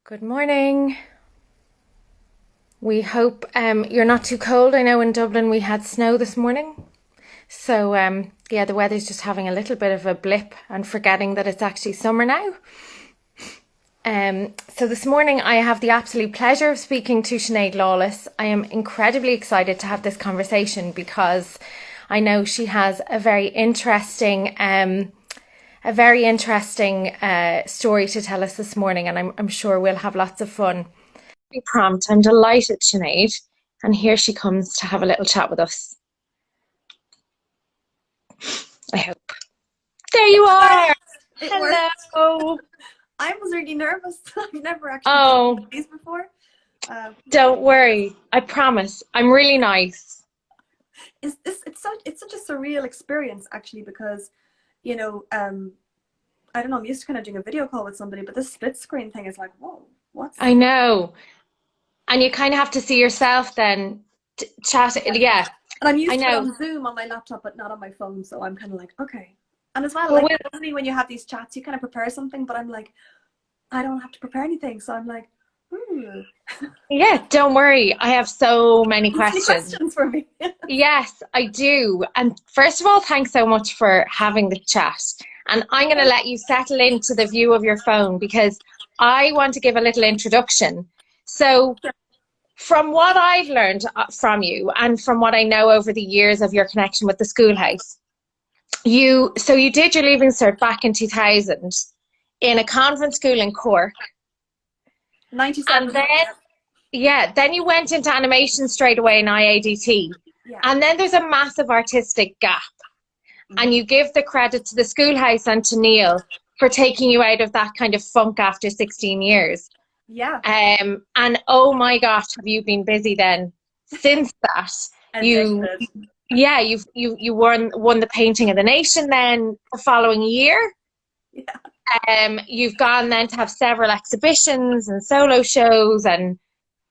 Good morning. We hope you're not too cold. I know in Dublin we had snow this morning. So yeah, the weather's just having a little bit of a blip and forgetting that it's actually summer now. So this morning I have the absolute pleasure of speaking to Sinead Lawless. I am incredibly excited to have this conversation because I know she has a very interesting story to tell us this morning, and I'm sure we'll have lots of fun. Prompt. I'm delighted, Sinead, and here she comes to have a little chat with us. I hope. There you are. It Hello. worked. I was really nervous. I've never actually Oh, done these before. don't worry. I promise. I'm really nice. It's such a surreal experience actually because, you know, I don't know, I'm used to kind of doing a video call with somebody, but this split screen thing is like, whoa, I what's know. And you kind of have to see yourself then chat. yeah. Yeah, And I'm I used to it know. on Zoom on my laptop, but not on my phone. So I'm kind of like, okay. And as well, Well, like normally when you have these chats, you kind of prepare something, but I'm like, I don't have to prepare anything. So I'm like, hmm, yeah, don't worry. I have so many easy questions. questions for me. Yes, I do. And first of all, thanks so much for having the chat. And I'm going to let you settle into the view of your phone because I want to give a little introduction. So, from what I've learned from you and from what I know over the years of your connection with the Schoolhouse, you did your Leaving Cert back in 2000 in a convent school in Cork. And 97. then, yeah, then you went into animation straight away in IADT. Yeah. And then there's a massive artistic gap. And Mhm. you give the credit to the Schoolhouse and to Neil for taking you out of that kind of funk after 16 years. Yeah. And oh my gosh, have you been busy then? Since that, you Addicted. yeah, you won the Painting of the Nation then the following year. Yeah. You've gone then to have several exhibitions and solo shows, and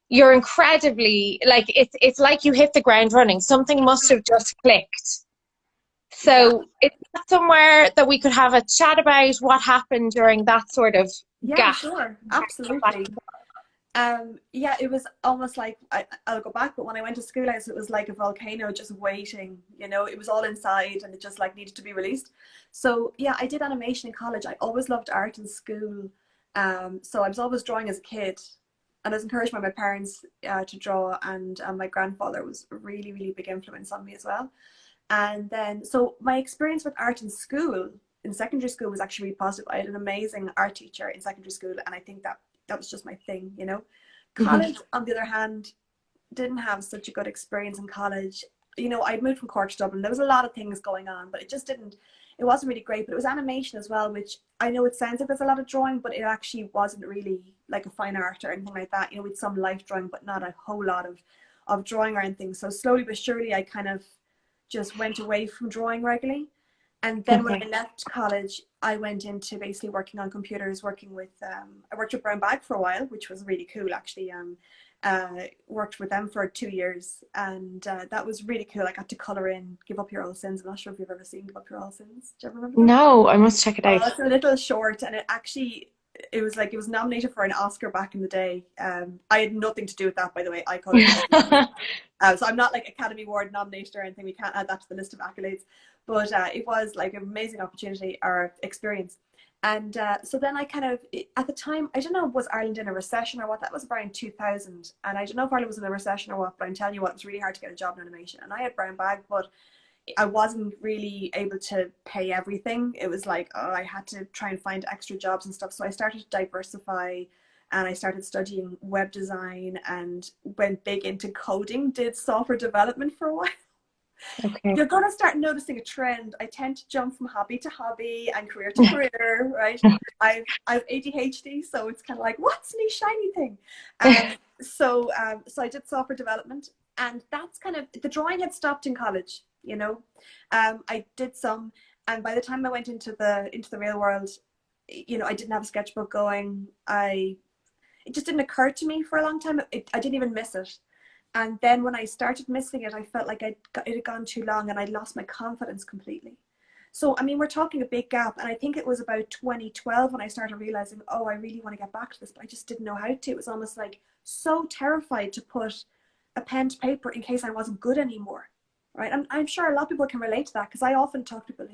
you're incredibly like it's like you hit the ground running. Something must have just clicked. Yeah. So it's somewhere that we could have a chat about what happened during that sort of Yeah, gap. sure. Absolutely. Yeah, it was almost like I'll go back, but when I went to Schoolhouse, it was like a volcano just waiting. You know, it was all inside and it just like needed to be released. So yeah, I did animation in college. I always loved art in school. So I was always drawing as a kid, and I was encouraged by my parents to draw, and my grandfather was a really, really big influence on me as well. And then, so my experience with art in school, in secondary school, was actually really positive. I had an amazing art teacher in secondary school, and I think that was just my thing, you know. Mhm. College, on the other hand, didn't have such a good experience in college. You know, I'd moved from Cork to Dublin. There was a lot of things going on, but it wasn't really great. But it was animation as well, which I know it sounds like there's a lot of drawing, but it actually wasn't really like a fine art or anything like that. You know, with some life drawing, but not a whole lot of drawing or anything. So slowly but surely, I kind of just went away from drawing regularly. And then when I Okay. left college, I went into basically working on computers, I worked with Brown Bag for a while, which was really cool actually. Worked with them for 2 years, and that was really cool. I got to color in Give Up Your All Sins. I'm not sure if you've ever seen Give Up Your All Sins. Do you ever remember that? No, I must check it Oh, out. it's a little short, and it was nominated for an Oscar back in the day. I had nothing to do with that, by the way. I colored it. So I'm not like Academy Award nominated or anything. We can't add that to the list of accolades. But it was like an amazing opportunity or experience. And so then I kind of, at the time, I don't know, was Ireland in a recession or what? That was around 2000. And I don't know if Ireland was in a recession or what, but I'm telling you what, it was really hard to get a job in animation. And I had Brown Bag, but I wasn't really able to pay everything. It was like, oh, I had to try and find extra jobs and stuff. So I started to diversify, and I started studying web design and went big into coding, did software development for a while. Okay. You're going to start noticing a trend. I tend to jump from hobby to hobby and career to career, right? I've ADHD, so it's kind of like, what's the new shiny thing? So I did software development, and that's kind of, the drawing had stopped in college, you know. I did some, and by the time I went into the real world, you know, I didn't have a sketchbook going. It just didn't occur to me for a long time. I didn't even miss it. And then when I started missing it, I felt like it had gone too long, and I'd lost my confidence completely. So, I mean, we're talking a big gap. And I think it was about 2012 when I started realizing, oh, I really want to get back to this, but I just didn't know how to. It was almost like so terrified to put a pen to paper in case I wasn't good anymore. Right. And I'm sure a lot of people can relate to that, because I often talk to people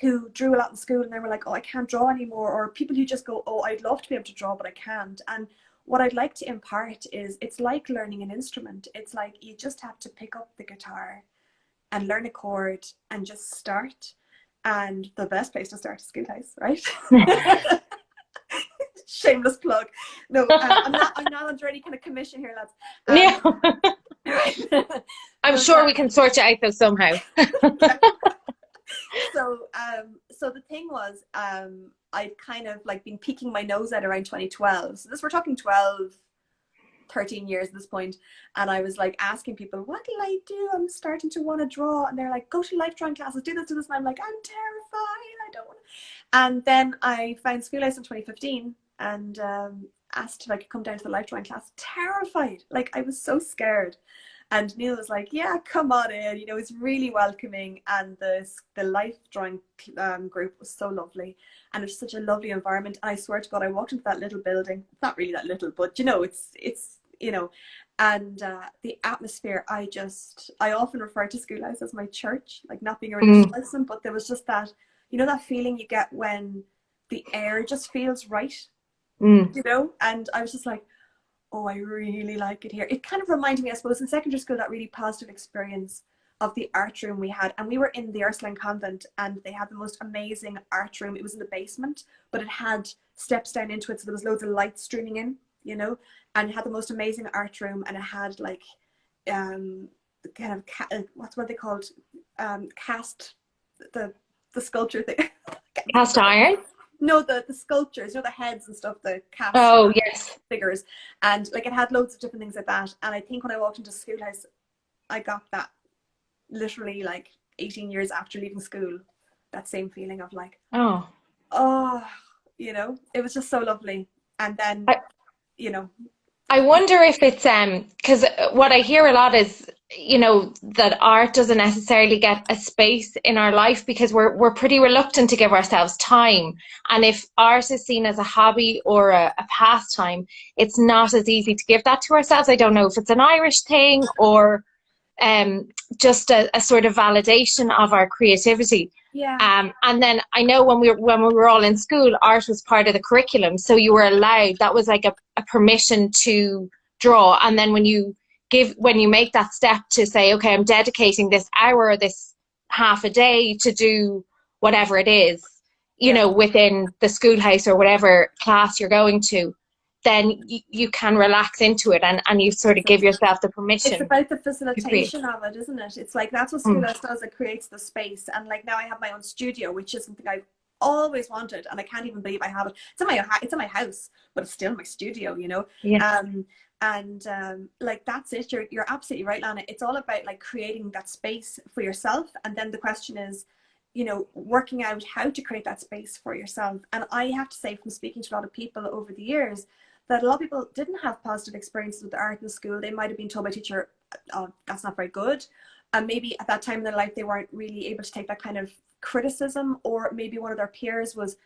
who drew a lot in school and they were like, oh, I can't draw anymore. Or people who just go, oh, I'd love to be able to draw, but I can't. And what I'd like to impart is it's like learning an instrument. It's like you just have to pick up the guitar and learn a chord and just start. And the best place to start is Schoolhouse, right? Shameless plug. No, I'm not under any kind of commission here, lads. Yeah. I'm sure we can sort you out though somehow. So the thing was, I'd kind of like been peeking my nose at around 2012. So we're talking 12, 13 years at this point. And I was like asking people, what do I do? I'm starting to want to draw. And they're like, go to life drawing classes, do this, do this. And I'm like, I'm terrified. I don't want to. And then I found Schoolhouse in 2015 and asked if I could come down to the life drawing class. Terrified. Like, I was so scared. And Neil was like, yeah, come on in. You know, it's really welcoming. And the life drawing group was so lovely. And it was such a lovely environment. And I swear to God, I walked into that little building. Not really that little, but, you know, it's you know, and the atmosphere, I often refer to Schoolhouse as my church, like not being a religious person, but there was just that, you know, that feeling you get when the air just feels right, you know? And I was just like, oh, I really like it here. It kind of reminded me, I suppose, in secondary school, that really positive experience of the art room we had. And we were in the Ursuline convent and they had the most amazing art room. It was in the basement, but it had steps down into it. So there was loads of light streaming in, you know, and it had the most amazing art room. And it had like, kind of, what's what they called? Cast, the sculpture thing. Cast iron? No, the sculptures, you know, the heads and stuff, the cast figures. And like it had loads of different things like that. And I think when I walked into Schoolhouse, I got that literally like 18 years after leaving school, that same feeling of like, oh, you know, it was just so lovely. And then, you know, I wonder if it's because what I hear a lot is, you know, that art doesn't necessarily get a space in our life because we're pretty reluctant to give ourselves time. And if art is seen as a hobby or a pastime, it's not as easy to give that to ourselves. I don't know if it's an Irish thing or just a sort of validation of our creativity. Yeah. And then I know when we were all in school, art was part of the curriculum, so you were allowed. That was like a permission to draw. And then when you make that step to say, okay, I'm dedicating this hour or this half a day to do whatever it is, you know, within the Schoolhouse or whatever class you're going to, then you can relax into it and you sort of give yourself the permission. It's about the facilitation of it, isn't it? It's like, that's what Schoolhouse does. It creates the space. And like now I have my own studio, which is something I've always wanted. And I can't even believe I have it. It's in my house, but it's still my studio, you know? Yeah. Like that's it. You're absolutely right, Lana. It's all about like creating that space for yourself. And then the question is, you know, working out how to create that space for yourself. And I have to say, from speaking to a lot of people over the years, that a lot of people didn't have positive experiences with art in school. They might have been told by a teacher, oh, that's not very good. And maybe at that time in their life, they weren't really able to take that kind of criticism, or maybe one of their peers was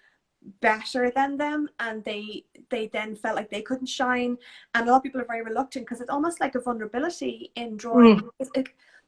better than them and they then felt like they couldn't shine. And a lot of people are very reluctant because it's almost like a vulnerability in drawing.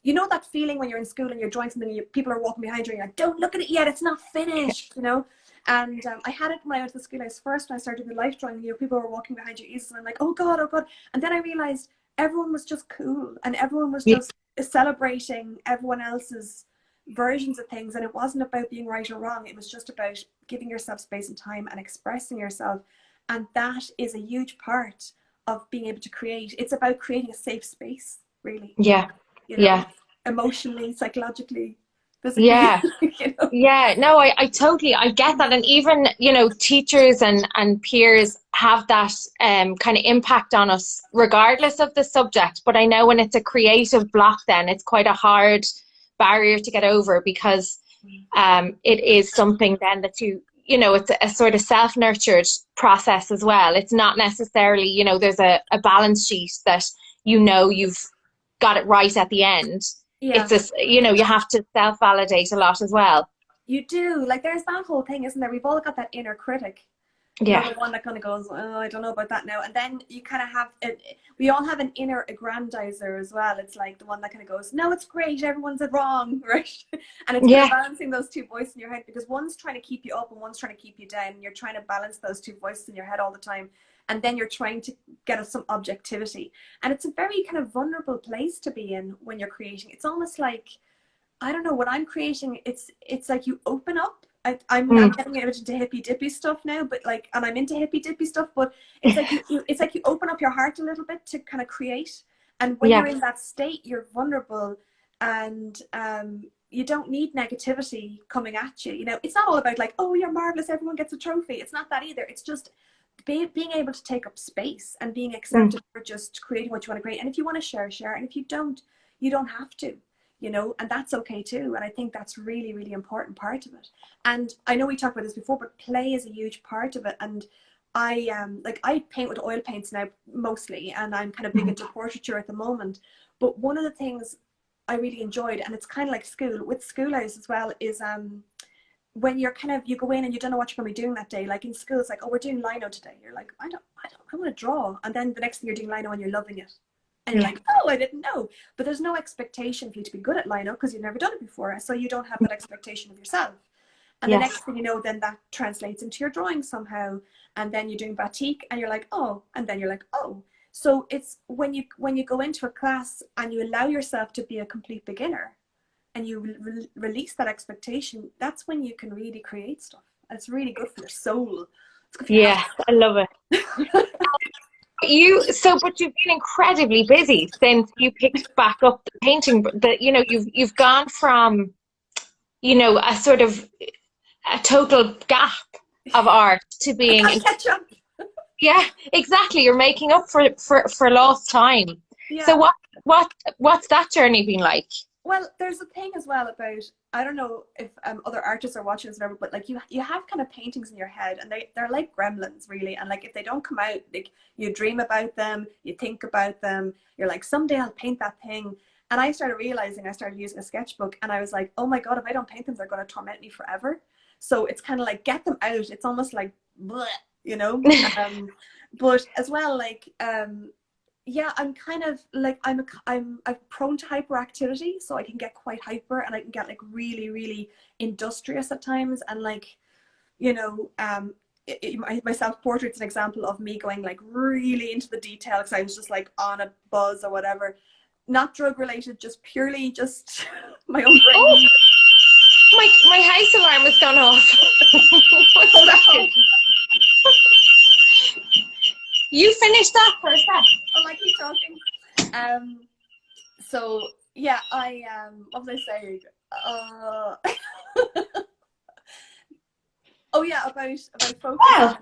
You know that feeling when you're in school and you're drawing something and people are walking behind you and you're like, don't look at it yet, it's not finished, you know? And I had it when I went to the Schoolhouse first, when I started the life drawing, you know, people were walking behind you easily, and I'm like, oh God, oh God. And then I realized everyone was just cool and everyone was just celebrating everyone else's versions of things. And it wasn't about being right or wrong. It was just about giving yourself space and time and expressing yourself. And that is a huge part of being able to create. It's about creating a safe space, really. Yeah. You know, emotionally, psychologically. Physically, yeah. You know? Yeah, no, I totally, I get that. And even, you know, teachers and peers have that kind of impact on us regardless of the subject. But I know when it's a creative block, then it's quite a hard barrier to get over, because it is something then that you know, it's a sort of self-nurtured process as well. It's not necessarily, you know, there's a balance sheet that, you know, you've got it right at the end. It's you know, you have to self-validate a lot as well. You do. Like, there's that whole thing, isn't there? We've all got that inner critic. You know, Yeah. the one that kind of goes, oh, I don't know about that now. And then you kind of have, we all have an inner aggrandizer as well. It's like the one that kind of goes, no, it's great, everyone's wrong, right? And it's kind Yeah. of balancing those two voices in your head, because one's trying to keep you up and one's trying to keep you down. And you're trying to balance those two voices in your head all the time. And then you're trying to get some objectivity. And it's a very kind of vulnerable place to be in when you're creating. It's almost like, I don't know, when I'm creating, it's like you open up. I'm getting a bit into hippy dippy stuff now, but like, and I'm into hippy dippy stuff, but it's like it's like you open up your heart a little bit to kind of create. And when Yeah. you're in that state, you're vulnerable, and you don't need negativity coming at you. You know, it's not all about like, oh, you're marvelous, everyone gets a trophy. It's not that either. It's just being able to take up space and being accepted for just creating what you want to create. And if you want to share, share. And if you don't, you don't have to. You know, and that's okay too. And I think that's really, really important part of it. And I know we talked about this before, but play is a huge part of it. And I like, I paint with oil paints now mostly, and I'm kind of big into portraiture at the moment. But one of the things I really enjoyed, and it's kind of like Schoolhouse as well, is when you're kind of, you go in and you don't know what you're going to be doing that day. Like in school, it's like, oh, we're doing lino today. You're like, I want to draw. And then the next thing you're doing lino and you're loving it. And you're like, oh, I didn't know. But there's no expectation for you to be good at lino because you've never done it before. So you don't have that expectation of yourself. And the next thing you know, then that translates into your drawing somehow. And then you're doing batik and you're like, oh, and then you're like, oh. So it's when you go into a class and you allow yourself to be a complete beginner and you release that expectation, that's when you can really create stuff. And it's really good for your soul. It's good for your health. I love it. But you've been incredibly busy since you picked back up the painting. That, you know, you've gone from, you know, a sort of a total gap of art to being, I can't catch up. Yeah, exactly. You're making up for lost time. Yeah. So what's that journey been like? Well, there's a thing as well about, I don't know if other artists are watching this or whatever, but like you have kind of paintings in your head, and they're like gremlins really. And like if they don't come out, like you dream about them, you think about them, you're like, someday I'll paint that thing. And I started realizing, I started using a sketchbook, and I was like, oh my God, if I don't paint them, they're going to torment me forever. So it's kind of like, get them out. It's almost like, bleh, you know. But as well, like yeah, I'm kind of like, I'm prone to hyperactivity, so I can get quite hyper, and I can get like really, really industrious at times. And like, you know, my self-portrait's an example of me going like really into the detail because I was just like on a buzz or whatever. Not drug related, just purely just my own brain. Oh, my house alarm has gone off. You finished that for a sec. Oh, I keep talking. So yeah, what was I saying? Oh yeah, about focus. Well,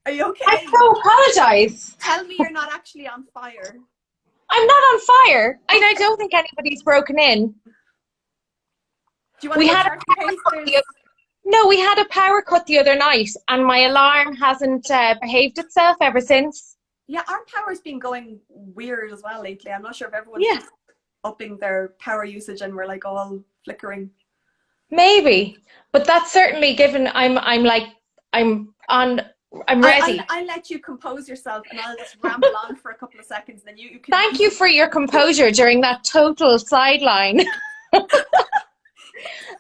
are you okay? I so apologize. Tell me you're not actually on fire. I'm not on fire. I don't think anybody's broken in. Do you want to start the case? No, we had a power cut the other night, and my alarm hasn't behaved itself ever since. Yeah, our power's been going weird as well lately. I'm not sure if everyone's upping their power usage and we're like all flickering. Maybe, but that's certainly given. I'm ready. I'll let you compose yourself, and I'll just ramble on for a couple of seconds. Then you can. Thank you for your composure during that total sideline.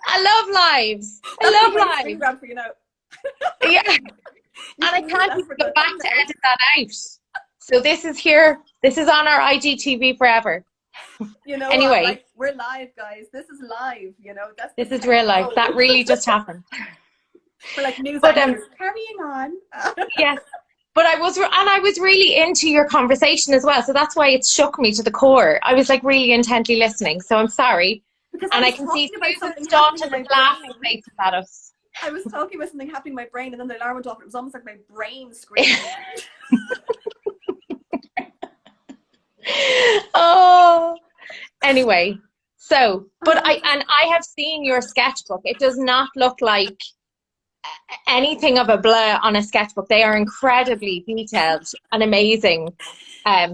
I love lives. I love lives. Grab for you now. Yeah, and I can't even go back to edit that out. So this is here. This is on our IGTV forever. You know. Anyway, like, we're live, guys. This is live. You know. This is real life. That really just happened. We're like news anchors. Carrying on. Yes. But I was really into your conversation as well. So that's why it shook me to the core. I was like really intently listening. So I'm sorry. Because and I can see Susan Staunton is laughing faces at us. I was talking about something happening in my brain, and then the alarm went off. It was almost like my brain screaming. Oh, anyway. So, but I have seen your sketchbook. It does not look like anything of a blur on a sketchbook. They are incredibly detailed and amazing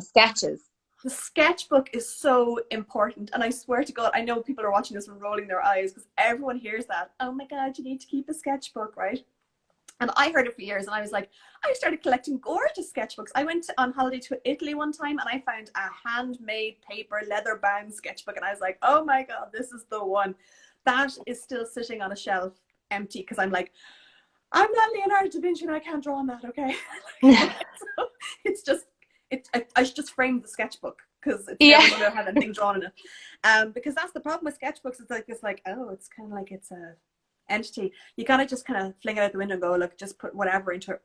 sketches. The sketchbook is so important. And I swear to God, I know people are watching this and rolling their eyes because everyone hears that. Oh my God, you need to keep a sketchbook, right? And I heard it for years and I was like, I started collecting gorgeous sketchbooks. I went on holiday to Italy one time and I found a handmade paper, leather bound sketchbook. And I was like, oh my God, this is the one. That is still sitting on a shelf empty because I'm like, I'm not Leonardo da Vinci and I can't draw on that, okay? So it's just, I should just frame the sketchbook because it's never going to have anything drawn in it. Because that's the problem with sketchbooks. It's like, oh, it's kind of like it's a entity. You gotta just kind of fling it out the window and go, look, just put whatever into it.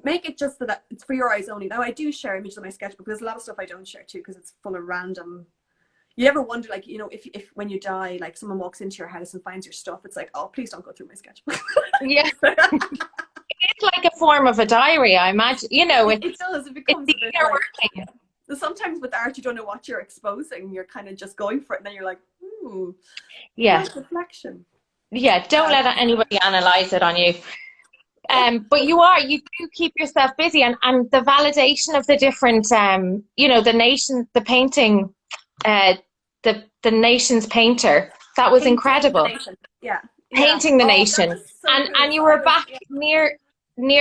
Make it just so that it's for your eyes only. Now I do share images of my sketchbook. There's a lot of stuff I don't share too because it's full of random. You ever wonder, like, you know, if when you die, like someone walks into your house and finds your stuff, it's like, oh, please don't go through my sketchbook. Yeah. It's like a form of a diary, I imagine. You know, it does. It becomes a bit like, so sometimes with art, you don't know what you're exposing. You're kind of just going for it, and then you're like, yeah, reflection. Yeah, don't let anybody analyze it on you. But you do keep yourself busy, and the validation of the different, you know, the painting, the nation's painter. That was incredible. Painting the nation. So and you were back near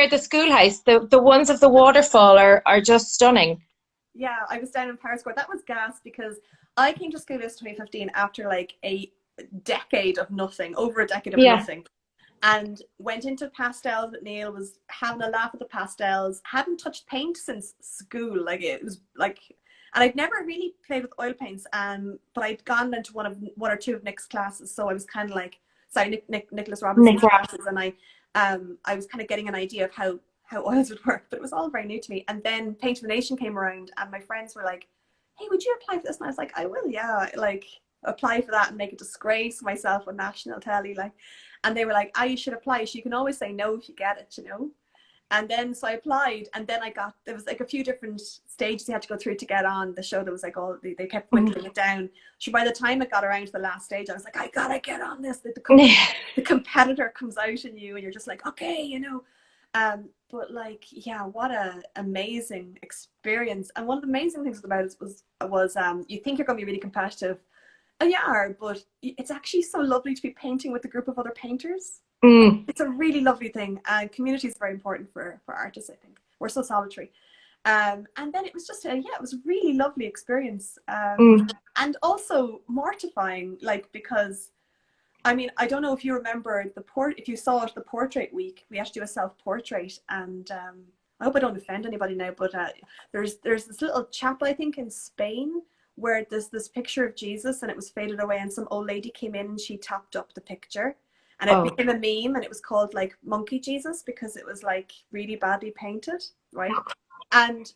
the schoolhouse. The ones of the waterfall are just stunning. Yeah, I was down in Paris Court. That was gas because I came to Schoolhouse 2015 after like a decade of nothing, over a decade of nothing, and went into pastels with Neil, was having a laugh at the pastels, hadn't touched paint since school. Like it was like, and I'd never really played with oil paints, but I'd gone into one or two of Nick's classes, so I was kind of like, sorry, Nicholas Robinson's classes, and I was kind of getting an idea of how oils would work, but it was all very new to me. And then Paint of the Nation came around and my friends were like, hey, would you apply for this? And I was like, I will, yeah, like apply for that and make a disgrace myself on national telly, like. And they were like, you should apply, so you can always say no if you get it, you know. And then so I applied, and then there was like a few different stages you had to go through to get on the show. There was like they kept whittling it down. So by the time it got around to the last stage, I was like, I gotta get on this. The competitor comes out in you and you're just like, okay, you know. But like, yeah, what a amazing experience. And one of the amazing things about it was you think you're going to be really competitive, and you are, but it's actually so lovely to be painting with a group of other painters. It's a really lovely thing. And community is very important for artists, I think. We're so solitary. And then it was just it was a really lovely experience. And also mortifying, like, because I mean, I don't know if you remember if you saw it, the portrait week, we actually do a self-portrait, and I hope I don't offend anybody now, but there's this little chapel, I think, in Spain, where there's this picture of Jesus and it was faded away, and some old lady came in and she topped up the picture, and it became a meme, and it was called like Monkey Jesus because it was like really badly painted, right? And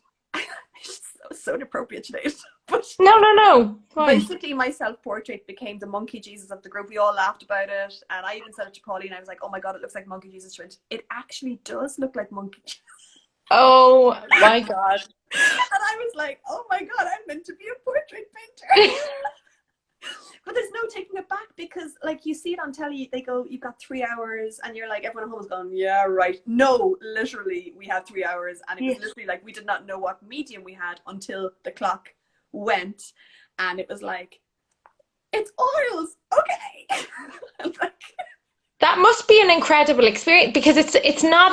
it's so inappropriate today. But no. Fine. Basically, my self-portrait became the monkey Jesus of the group. We all laughed about it, and I even said it to Pauline. I was like, "Oh my God, it looks like monkey Jesus." It actually does look like monkey Jesus. Oh my God! And I was like, "Oh my God, I'm meant to be a portrait painter." But there's no taking it back because, like, you see it on telly. They go, "You've got 3 hours," and you're like, everyone at home is going, "Yeah, right." No, literally, we had 3 hours, and it was literally like we did not know what medium we had until the clock went, and it was like, it's oils, okay. Like, that must be an incredible experience because it's not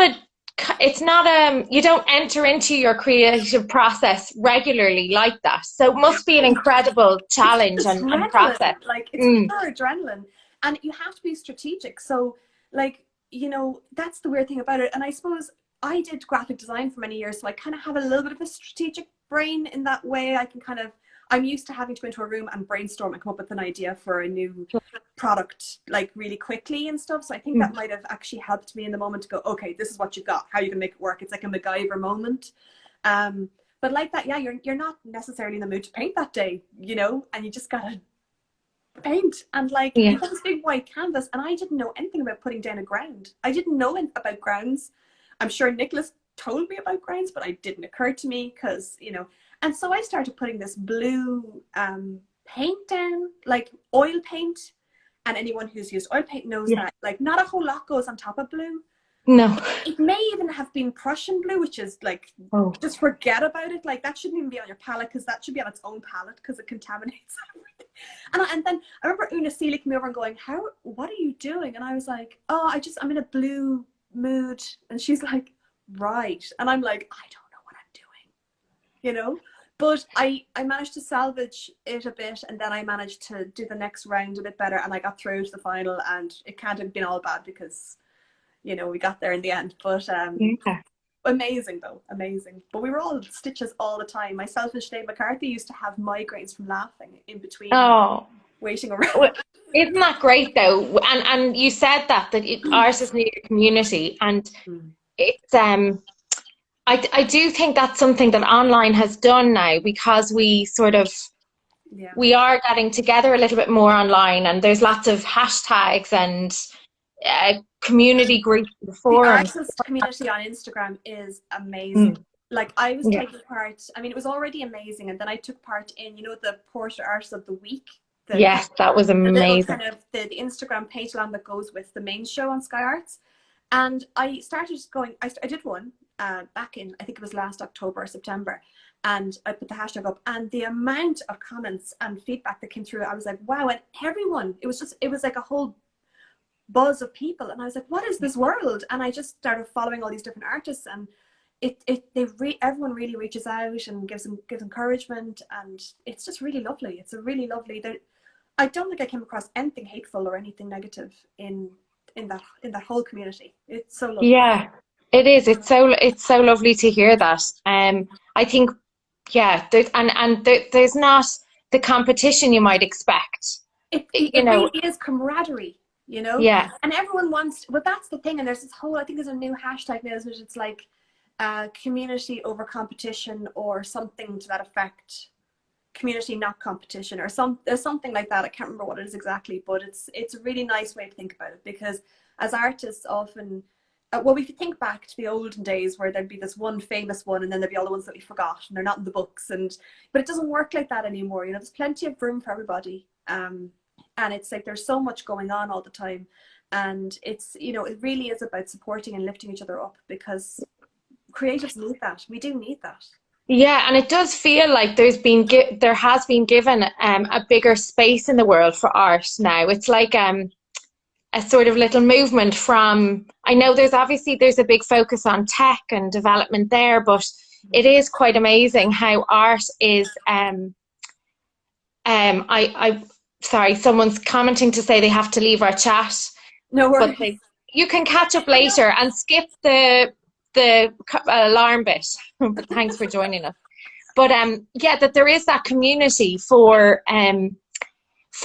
you don't enter into your creative process regularly like that, so it must be an incredible challenge and process. Like, it's pure adrenaline, and you have to be strategic. So, like, you know, that's the weird thing about it. And I suppose I did graphic design for many years, so I kind of have a little bit of a strategic brain in that way. I'm used to having to go into a room and brainstorm and come up with an idea for a new product, like, really quickly and stuff. So I think that might have actually helped me in the moment to go, okay, this is what you've got. How are you gonna make it work? It's like a MacGyver moment. But like that, yeah, you're not necessarily in the mood to paint that day, you know, and you just gotta paint. And like, you have this big white canvas, and I didn't know anything about putting down a ground. I didn't know about grounds. I'm sure Nicholas told me about grounds, but it didn't occur to me because, you know. And so I started putting this blue paint down, like oil paint. And anyone who's used oil paint knows that, like, not a whole lot goes on top of blue. No. It may even have been Prussian blue, which is like, Oh. just forget about it. Like that shouldn't even be on your palette, because that should be on its own palette, because it contaminates everything. And then I remember Una Seeley coming over and going, what are you doing? And I was like, oh, I'm in a blue mood. And she's like, right. And I'm like, I don't know what I'm doing, you know? But I managed to salvage it a bit, and then I managed to do the next round a bit better, and I got through to the final, and it can't have been all bad because, you know, we got there in the end. But Yeah. amazing though, amazing. But we were all stitches all the time. Myself and Sinead McCarthy used to have migraines from laughing in between Oh. waiting around. Well, isn't that great though? And you said ours is near community, and it's I do think that's something that online has done now, because we sort of Yeah. we are getting together a little bit more online, and there's lots of hashtags and community groups and The forums. artist community on Instagram is amazing. Mm. Like I was Yeah. taking part, I mean, it was already amazing, and then I took part in, you know, the Portrait Artist of the Week, the kind Yes, that was the little amazing. kind of the Instagram page land that goes with the main show on Sky Arts. And I started going, I did one back in, I think it was last October or September, and I put the hashtag up, and the amount of comments and feedback that came through, I was like, wow. And everyone, it was like a whole buzz of people, and I was like, what is this world? And I just started following all these different artists, and everyone really reaches out and gives encouragement, and it's just really lovely. It's a really lovely, I don't think I came across anything hateful or anything negative in that whole community. It's so lovely. Yeah, it is. It's so lovely to hear that. I think, yeah, there's not the competition you might expect. You It know, really is camaraderie, you know. yeah, And everyone wants, but that's the thing. And there's this whole, I think there's a new hashtag now, which it's like community over competition, or something to that effect. Community, not competition, or there's something like that. I can't remember what it is exactly, but it's a really nice way to think about it, because as artists often, well, we could think back to the olden days where there'd be this one famous one, and then there'd be all the ones that we forgot and they're not in the books, but it doesn't work like that anymore. You know, there's plenty of room for everybody, and it's like there's so much going on all the time, and it's, you know, it really is about supporting and lifting each other up, because creatives need that. We do need that. yeah, and it does feel like there has been given a bigger space in the world for art now. It's like a sort of little movement from. I know there's a big focus on tech and development there, but it is quite amazing how art is. I sorry, someone's commenting to say they have to leave our chat, No but worries. you can catch up later and skip the alarm bit. But thanks for joining us. But yeah, that there is that community for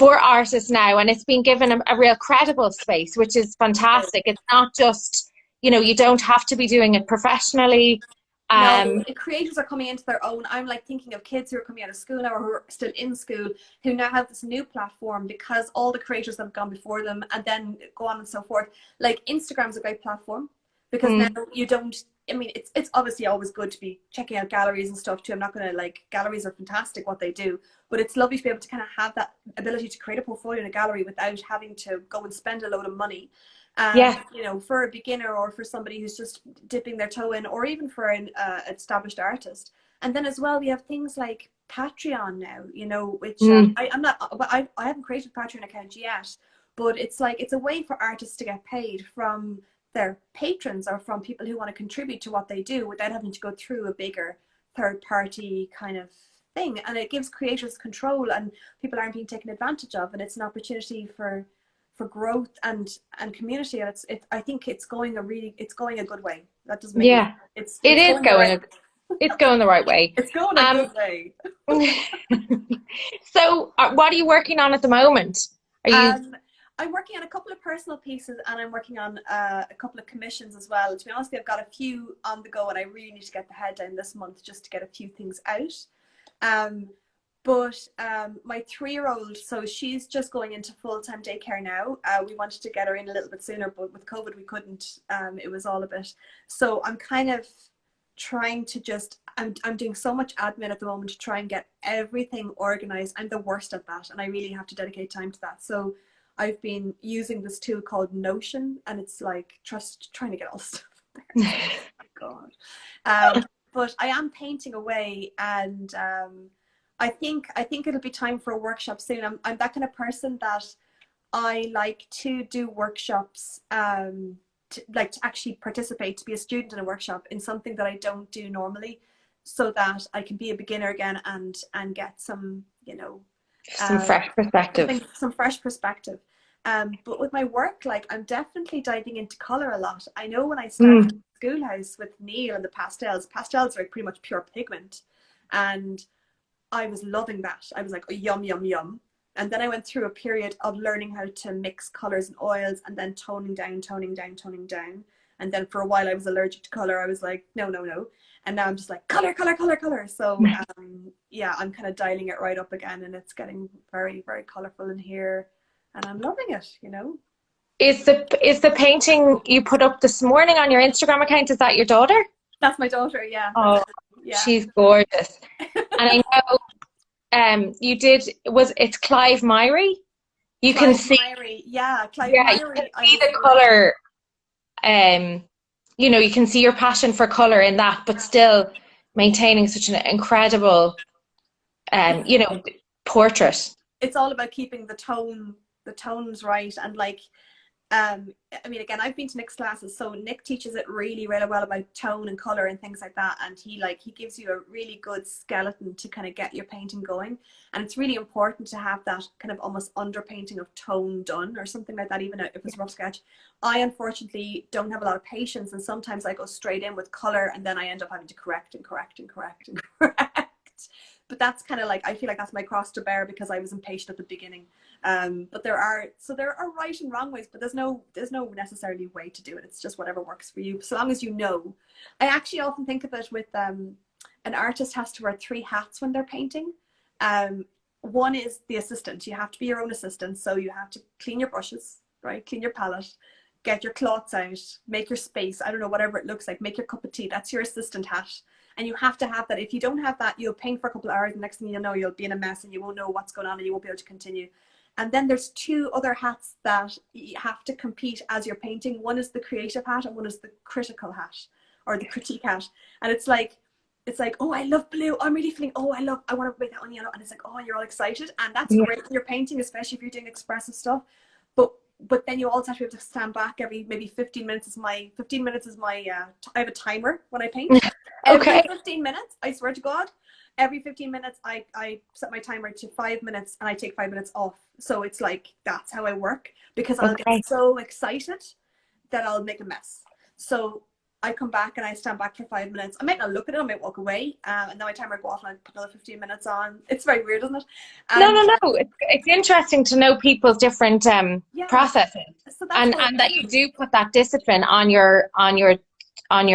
artists now, and it's been given a real credible space, which is fantastic. It's not just, you don't have to be doing it professionally. No, creators are coming into their own. I'm like thinking of kids who are coming out of school now, or who are still in school, who now have this new platform because all the creators that have gone before them, and then go on and so forth. Like Instagram's a great platform, because now you don't, I mean, it's obviously always good to be checking out galleries and stuff too. I'm not going to, like, galleries are fantastic what they do, but it's lovely to be able to kind of have that ability to create a portfolio in a gallery without having to go and spend a load of money. Yeah, You know, for a beginner, or for somebody who's just dipping their toe in, or even for an established artist. And then as well, we have things like Patreon now, you know, which I'm not, I haven't created a Patreon account yet, but it's like, it's a way for artists to get paid from their patrons, or from people who want to contribute to what they do, without having to go through a bigger third party kind of thing. And it gives creators control, and people aren't being taken advantage of, and it's an opportunity for growth and community. And I think it's going a good way. That doesn't make yeah, it's it is going the right, it's going the right way. it's going a good way. So, what are you working on at the moment? Are you? I'm working on a couple of personal pieces, and I'm working on a couple of commissions as well. To be honest, I've got a few on the go, and I really need to get the head down this month just to get a few things out. But my 3-year-old, so she's just going into full-time daycare now. We wanted to get her in a little bit sooner, but with COVID we couldn't. It was all a bit. So I'm kind of trying to just, I'm doing so much admin at the moment to try and get everything organized. I'm the worst at that, and I really have to dedicate time to that. So I've been using this tool called Notion, and it's like just trying to get all stuff there. Oh my God. But I am painting away, and I think it'll be time for a workshop soon. I'm that kind of person that I like to do workshops, to actually participate, to be a student in a workshop in something that I don't do normally, so that I can be a beginner again and get some, some fresh perspective. Some fresh perspective. But with my work, like, I'm definitely diving into color a lot. I know when I started Schoolhouse with Neil and the pastels are like pretty much pure pigment, and I was loving that. I was like, oh, yum, yum, yum. And then I went through a period of learning how to mix colors and oils, and then toning down. And then for a while I was allergic to color. I was like, no. And now I'm just like, color. So yeah, I'm kind of dialing it right up again, and it's getting very, very colorful in here, and I'm loving it, Is the painting you put up this morning on your Instagram account, is that your daughter? That's my daughter, yeah. Oh, yeah. She's gorgeous. And I know it's Clive Myrie. You can see Myrie. Yeah, Clive Myrie. You can see the colour. You can see your passion for colour in that, but still maintaining such an incredible portrait. It's all about keeping the tones right, and like, I mean, again, I've been to Nick's classes, so Nick teaches it really, really well about tone and color and things like that, and he gives you a really good skeleton to kind of get your painting going. And it's really important to have that kind of almost underpainting of tone done, or something like that, even if it's a rough sketch. I unfortunately don't have a lot of patience, and sometimes I go straight in with color, and then I end up having to correct. But that's kind of like, I feel like that's my cross to bear, because I was impatient at the beginning. But there are right and wrong ways, but there's no necessarily way to do it. It's just whatever works for you, so long as you know. I actually often think of it with an artist has to wear 3 hats when they're painting. One is the assistant. You have to be your own assistant, so you have to clean your brushes, right? Clean your palette, get your cloths out, make your space, I don't know, whatever it looks like, make your cup of tea. That's your assistant hat. And you have to have that. If you don't have that, you'll paint for a couple of hours, and next thing you know, you'll be in a mess, and you won't know what's going on, and you won't be able to continue. And then there's 2 other hats that you have to compete as you're painting. One is the creative hat, and one is the critical hat, or the critique hat. And it's like, oh, I love blue. I'm really feeling, I want to make that one yellow. And it's like, oh, and you're all excited. And that's great when you're painting, especially if you're doing expressive stuff. But then you also have to be able to stand back every maybe 15 minutes is my I have a timer when I paint. Okay. Every 15 minutes, I swear to God, every 15 minutes I set my timer to 5 minutes, and I take 5 minutes off. So it's like, that's how I work, because I'll get so excited that I'll make a mess. So I come back and I stand back for 5 minutes. I might not look at it, I might walk away, and then my timer go off, and I put another 15 minutes on. It's very weird, isn't it? No. It's interesting to know people's different processes, so and that you do put that discipline on your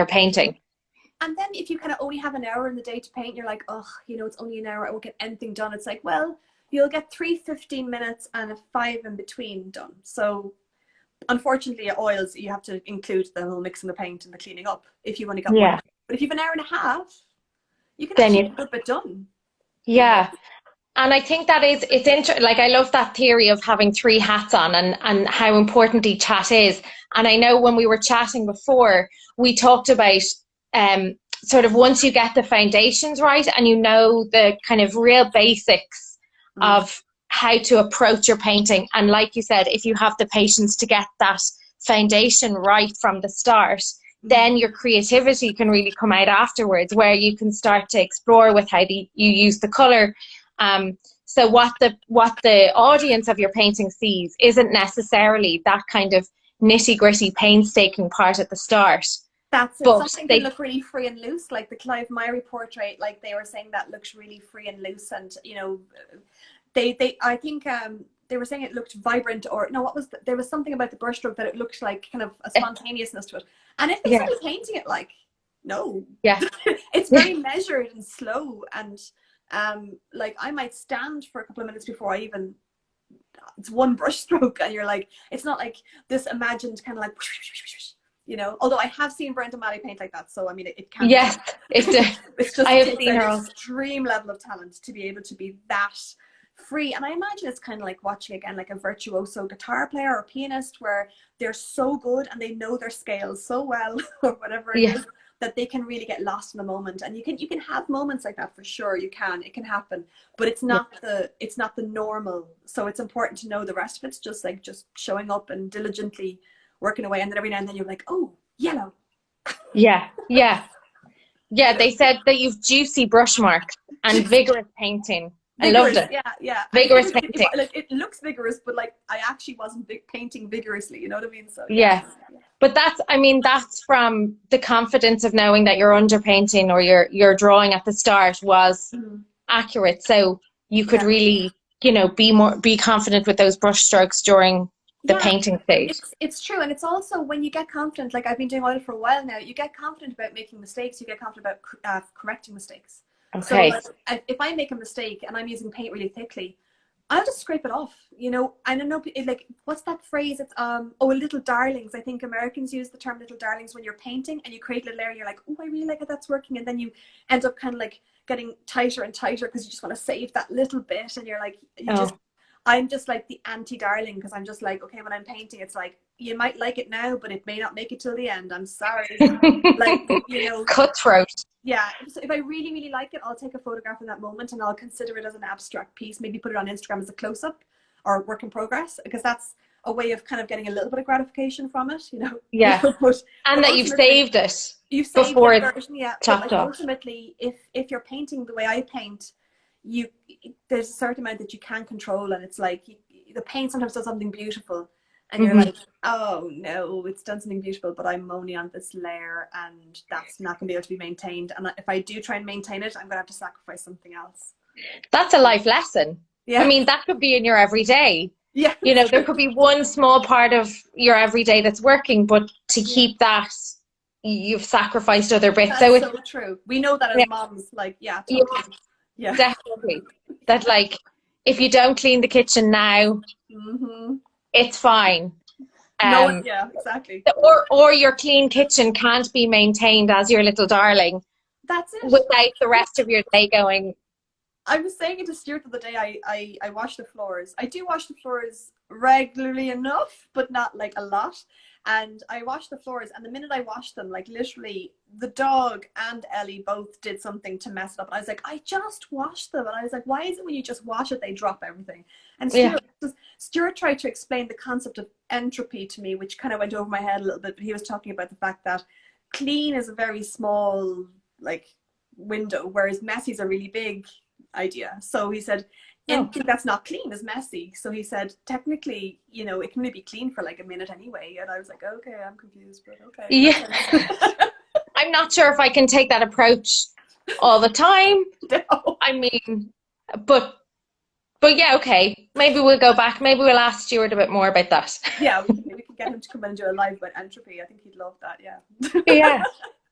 painting. And then if you kind of only have an hour in the day to paint, you're like, oh, it's only an hour, I won't get anything done. It's like, well, you'll get 3 15 minutes and a 5 in between done. So unfortunately, oils, you have to include the whole mixing the paint and the cleaning up if you've only got one. But if you have an hour and a half, you can actually get a bit done. Yeah. And I think that it's interesting. Like, I love that theory of having 3 hats on, and how important each hat is. And I know when we were chatting before, we talked about sort of, once you get the foundations right, and the kind of real basics of how to approach your painting, and like you said, if you have the patience to get that foundation right from the start, then your creativity can really come out afterwards, where you can start to explore with how you use the color. So what the audience of your painting sees isn't necessarily that kind of nitty-gritty painstaking part at the start. That's it. Something can look really free and loose, like the Clive Myrie portrait, like they were saying, that looks really free and loose, and I think they were saying it looked vibrant, or no, there was something about the brushstroke that it looked like kind of a spontaneousness to it. And if they started painting it, like, no, it's very measured and slow, and like, I might stand for a couple of minutes before it's one brushstroke, and you're like, it's not like this imagined kind of like, although I have seen Brenda Malley paint like that, so I mean, it can. Yes, it's just I have seen an extreme level of talent to be able to be that free. And I imagine it's kind of like watching again like a virtuoso guitar player or pianist, where they're so good and they know their scales so well or whatever it is, that they can really get lost in the moment. And you can have moments like that, for sure. It can happen, but it's not the normal. So it's important to know the rest of it's just showing up and diligently working away, and then every now and then you're like, oh, yellow. They said that you've juicy brush marks and vigorous painting. I loved it. Yeah. Vigorous painting. It looks vigorous, but like I actually wasn't painting vigorously. You know what I mean? So yeah. But that's from the confidence of knowing that your underpainting or your drawing at the start was accurate. So you could really, be confident with those brush strokes during the painting stage. It's true. And it's also when you get confident, like I've been doing oil for a while now, you get confident about making mistakes. You get confident about correcting mistakes. Okay. So like, if I make a mistake and I'm using paint really thickly, I'll just scrape it off, I don't know, like, what's that phrase? It's, little darlings. I think Americans use the term little darlings when you're painting and you create a little area, you're like, oh, I really like how that's working. And then you end up kind of like getting tighter and tighter because you just want to save that little bit. And you're like, I'm just like the anti-darling, because I'm just like, okay, when I'm painting, it's like, you might like it now, but it may not make it till the end. I'm sorry. Like, Cutthroat. Yeah. So if I really, really like it, I'll take a photograph in that moment and I'll consider it as an abstract piece, maybe put it on Instagram as a close-up or work in progress, because that's a way of kind of getting a little bit of gratification from it, Yeah. but that you've saved it. You've saved before the version, but like ultimately, if you're painting the way I paint, there's a certain amount that you can control, and it's like the paint sometimes does something beautiful and you're like, oh no, it's done something beautiful, but I'm only on this layer and that's not going to be able to be maintained, and if I do try and maintain it, I'm going to have to sacrifice something else. That's a life lesson. I mean, that could be in your everyday. There could be one small part of your everyday that's working, but to keep that, you've sacrificed other bits. That's so true. We know that as moms, like, totally. Yeah, definitely. That, like, if you don't clean the kitchen now, it's fine. Exactly. Or your clean kitchen can't be maintained as your little darling. That's it. Without the rest of your day going. I was saying it to Stuart the other day, I wash the floors. I do wash the floors regularly enough, but not like a lot. And I washed the floors, and the minute I washed them, like literally the dog and Ellie both did something to mess it up. And I was like, I just washed them. And I was like, why is it when you just wash it, they drop everything? And Stuart tried to explain the concept of entropy to me, which kind of went over my head a little bit. But he was talking about the fact that clean is a very small like window, whereas messy is a really big idea. So he said, anything that's not clean is messy. So he said, technically, it can maybe be clean for like a minute anyway. And I was like, okay, I'm confused, but okay. Yeah. I'm not sure if I can take that approach all the time. No. I mean, but yeah, okay. Maybe we'll go back. Maybe we'll ask Stuart a bit more about that. Yeah, we can get him to come and do a live about entropy. I think he'd love that, Yeah.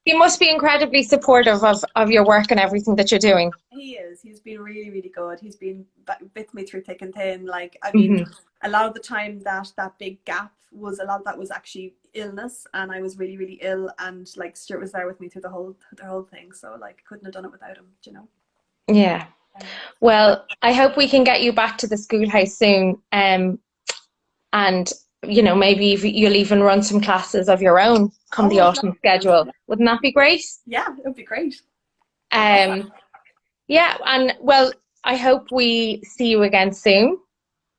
He must be incredibly supportive of your work and everything that you're doing. He is. He's been really, really good. He's been with me through thick and thin. Like, I mean, a lot of the time that big gap was, a lot of that was actually illness, and I was really, really ill, and like Stuart was there with me through the whole thing. So like, couldn't have done it without him, Yeah. Well, I hope we can get you back to the Schoolhouse soon. And maybe you'll even run some classes of your own come the autumn schedule. Wouldn't that be great? Yeah, it would be great. Yeah, and well, I hope we see you again soon.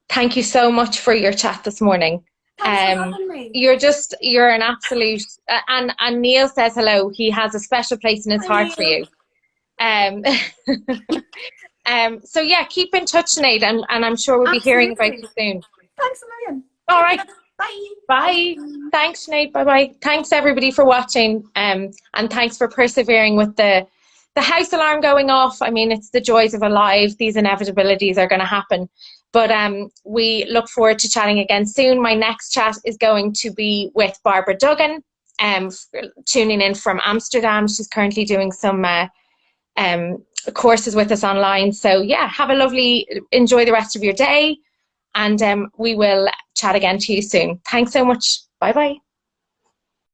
Thank you so much for your chat this morning. Thanks for having me. You're an absolute, and Neil says hello. He has a special place in his heart for you. So yeah, keep in touch, Sinead, and I'm sure we'll be hearing about you soon. Thanks a million. All right. Bye. Bye. Thanks, Sinead. Bye-bye. Thanks, everybody, for watching. And thanks for persevering with the house alarm going off. I mean, it's the joys of a live. These inevitabilities are going to happen. But we look forward to chatting again soon. My next chat is going to be with Barbara Duggan, tuning in from Amsterdam. She's currently doing some courses with us online. So yeah, enjoy the rest of your day. And we will chat again to you soon. Thanks so much. Bye-bye.